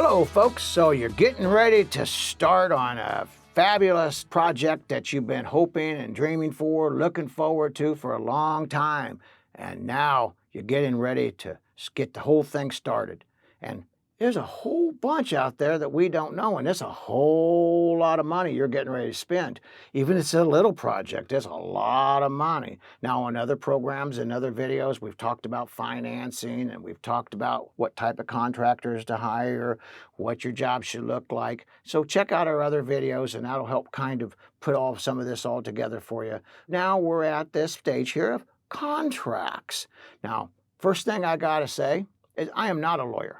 Hello, folks. So you're getting ready to start on a fabulous project that you've been hoping and dreaming for, looking forward to for a long time. And now you're getting ready to get the whole thing started. And there's a whole bunch out there that we don't know, and there's a whole lot of money you're getting ready to spend. Even if it's a little project, there's a lot of money. Now, on other programs and other videos, we've talked about financing, and we've talked about what type of contractors to hire, what your job should look like. So check out our other videos, and that'll help kind of put some of this all together for you. Now we're at this stage here of contracts. Now, first thing I got to say is I am not a lawyer.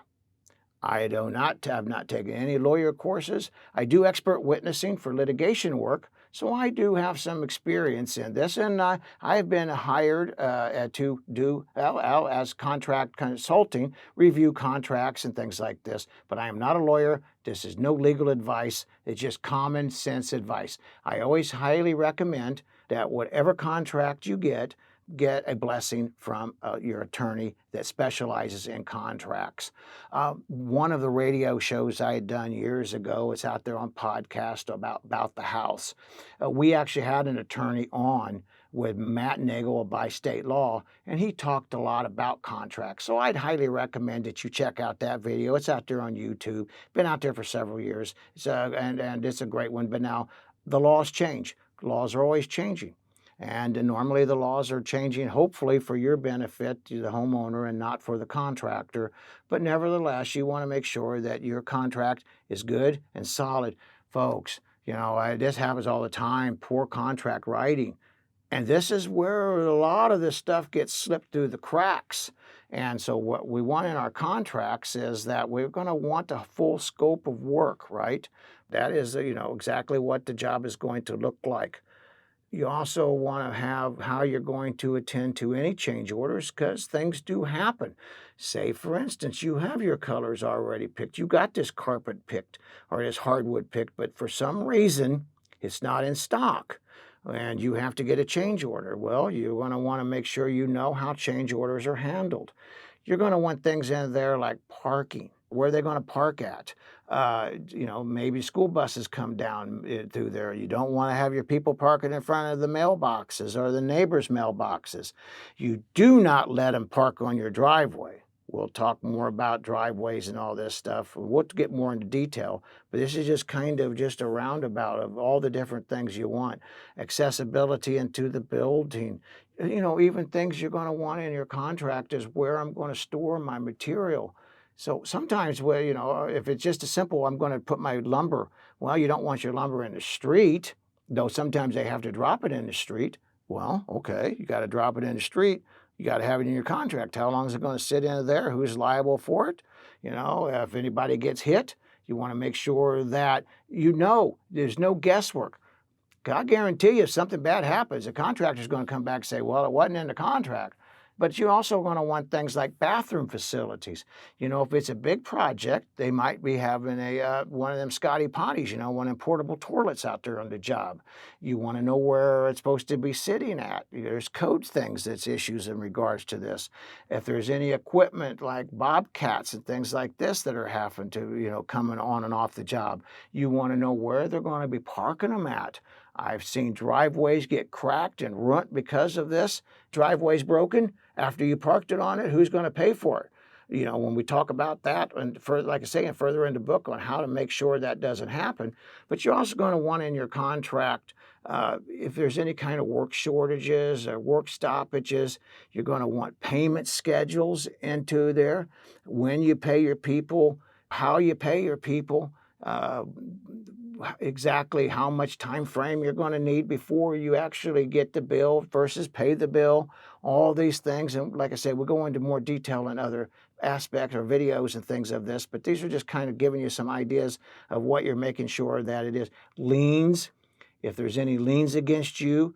I have not taken any lawyer courses. I do expert witnessing for litigation work, so I do have some experience in this, and I've been hired to do as contract consulting, review contracts and things like this. But I am not a lawyer. This is no legal advice. It's just common sense advice. I always highly recommend that whatever contract you get a blessing from your attorney that specializes in contracts. One of the radio shows I had done years ago, it's out there on podcast about the house. We actually had an attorney on with Matt Nagel by state law, and he talked a lot about contracts. So I'd highly recommend that you check out that video. It's out there on YouTube. Been out there for several years, and it's a great one. But now the laws change. Laws are always changing. And normally the laws are changing, hopefully for your benefit, to the homeowner and not for the contractor. But nevertheless, you want to make sure that your contract is good and solid. Folks, this happens all the time, poor contract writing. And this is where a lot of this stuff gets slipped through the cracks. And so what we want in our contracts is that we're going to want a full scope of work, right? That is, exactly what the job is going to look like. You also want to have how you're going to attend to any change orders, because things do happen. Say, for instance, you have your colors already picked. You got this carpet picked or this hardwood picked, but for some reason it's not in stock and you have to get a change order. Well, you're going to want to make sure you know how change orders are handled. You're going to want things in there like parking. Where are they going to park at? Maybe school buses come down through there. You don't want to have your people parking in front of the mailboxes or the neighbors' mailboxes. You do not let them park on your driveway. We'll talk more about driveways and all this stuff. We'll get more into detail, but this is just kind of just a roundabout of all the different things you want. Accessibility into the building. Even things you're going to want in your contract is where I'm going to store my material. So sometimes, if it's just a simple, I'm going to put my lumber. Well, you don't want your lumber in the street, though sometimes they have to drop it in the street. Well, okay, you got to drop it in the street. You got to have it in your contract. How long is it going to sit in there? Who's liable for it? If anybody gets hit, you want to make sure that there's no guesswork. I guarantee you if something bad happens, the contractor's going to come back and say, well, it wasn't in the contract. But you're also going to want things like bathroom facilities. If it's a big project, they might be having one of them Scotty potties, one of them portable toilets out there on the job. You want to know where it's supposed to be sitting at. There's code things that's issues in regards to this. If there's any equipment like bobcats and things like this that are having to, coming on and off the job, you want to know where they're going to be parking them at. I've seen driveways get cracked and ruined because of this. Driveway's broken. After you parked it on it, who's going to pay for it? When we talk about that, and like I say, and further in the book on how to make sure that doesn't happen. But you're also going to want in your contract, if there's any kind of work shortages or work stoppages, you're going to want payment schedules into there. When you pay your people, how you pay your people, exactly how much time frame you're going to need before you actually get the bill versus pay the bill, all these things. And like I said, we'll go into more detail in other aspects or videos and things of this, but these are just kind of giving you some ideas of what you're making sure that it is. Liens, if there's any liens against you,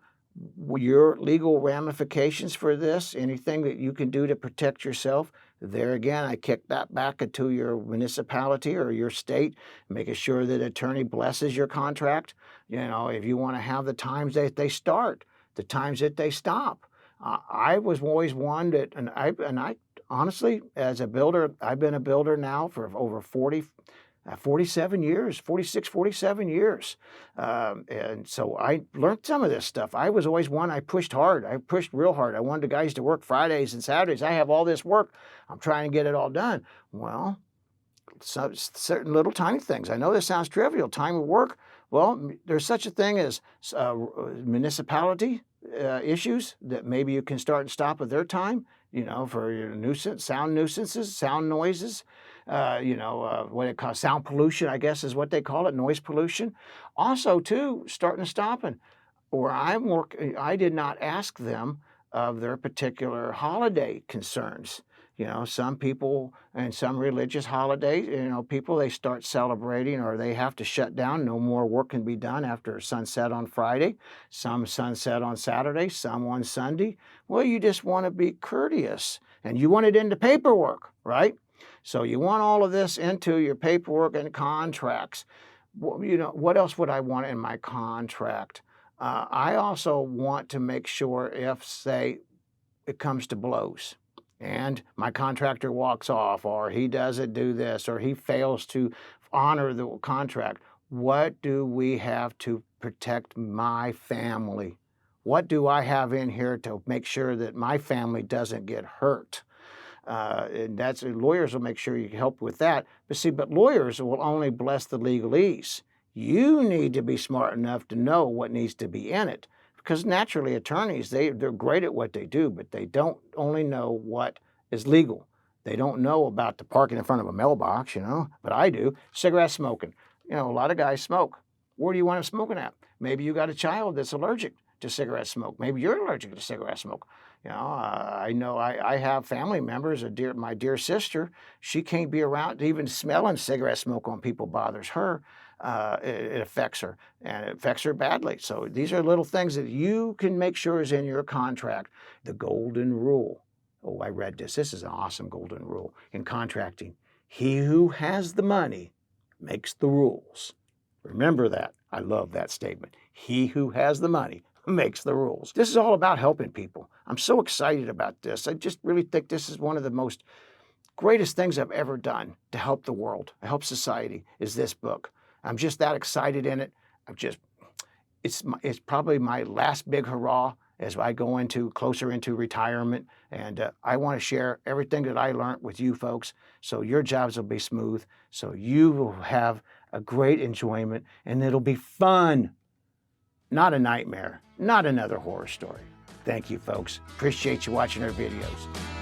your legal ramifications for this, anything that you can do to protect yourself. There again, I kick that back into your municipality or your state, making sure that attorney blesses your contract. If you want to have the times that they start, the times that they stop. I was always one that, and I honestly, as a builder, I've been a builder now for over 47 years, 46, 47 years. And so I learned some of this stuff. I was always one, I pushed hard. I pushed real hard. I wanted the guys to work Fridays and Saturdays. I have all this work. I'm trying to get it all done. Well, certain little tiny things. I know this sounds trivial, time of work. Well, there's such a thing as municipality issues that maybe you can start and stop at their time, for your sound nuisances, sound noises, what it calls sound pollution, I guess is what they call it, noise pollution. Also, too, starting and stopping. Where I'm working, I did not ask them of their particular holiday concerns. Some people and some religious holidays, people, they start celebrating or they have to shut down. No more work can be done after sunset on Friday, some sunset on Saturday, some on Sunday. Well, you just want to be courteous and you want it into paperwork, right? So you want all of this into your paperwork and contracts. What else would I want in my contract? I also want to make sure if, say, it comes to blows, and my contractor walks off, or he doesn't do this, or he fails to honor the contract, what do we have to protect my family? What do I have in here to make sure that my family doesn't get hurt? And lawyers will make sure you can help with that. But lawyers will only bless the legalese. You need to be smart enough to know what needs to be in it. Because naturally, attorneys, they're great at what they do, but they don't only know what is legal. They don't know about the parking in front of a mailbox, but I do. Cigarette smoking. A lot of guys smoke. Where do you want them smoking at? Maybe you got a child that's allergic to cigarette smoke. Maybe you're allergic to cigarette smoke. I know I have family members, my dear sister, she can't be around, even smelling cigarette smoke on people bothers her. It affects her, and it affects her badly. So these are little things that you can make sure is in your contract. The golden rule. Oh, I read this. This is an awesome golden rule in contracting. He who has the money makes the rules. Remember that. I love that statement. He who has the money makes the rules. This is all about helping people. I'm so excited about this. I just really think this is one of the most greatest things I've ever done to help the world, to help society, is this book. I'm just that excited in it. It's probably my last big hurrah as I go closer into retirement. And I want to share everything that I learned with you folks, so your jobs will be smooth, so you will have a great enjoyment, and it'll be fun. Not a nightmare, not another horror story. Thank you, folks. Appreciate you watching our videos.